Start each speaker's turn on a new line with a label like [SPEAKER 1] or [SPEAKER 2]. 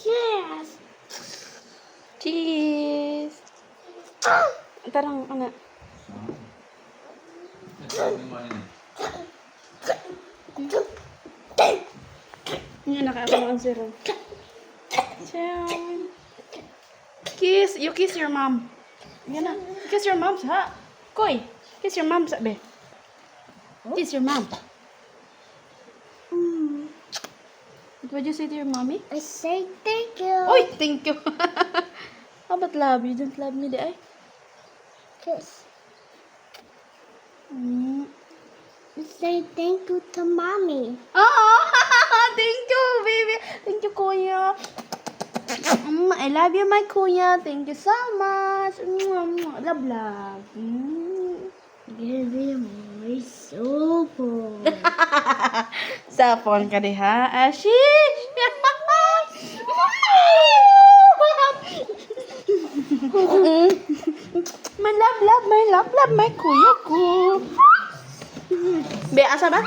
[SPEAKER 1] Yes.
[SPEAKER 2] Cheese. Tarang, anak. Yan, naka-ako ang zero. Ciao. Kiss. You kiss your mom. Yan na. Kiss your mom, ha? Koy. Kiss your mom, sabi. Kiss your mom. What would you say to your mommy?
[SPEAKER 1] I say thank you.
[SPEAKER 2] Oy, thank you. How about love? You don't love me, di ay?
[SPEAKER 1] Kiss.
[SPEAKER 2] Mm.
[SPEAKER 1] I say thank you to mommy.
[SPEAKER 2] Oh, thank you, baby. Thank you, kuya. I love you, my kuya. Thank you so much. Love, love.
[SPEAKER 1] Give me my soul.
[SPEAKER 2] Sapon ka di ha, Ashish. My love, my kuya ko. Be, asa ba?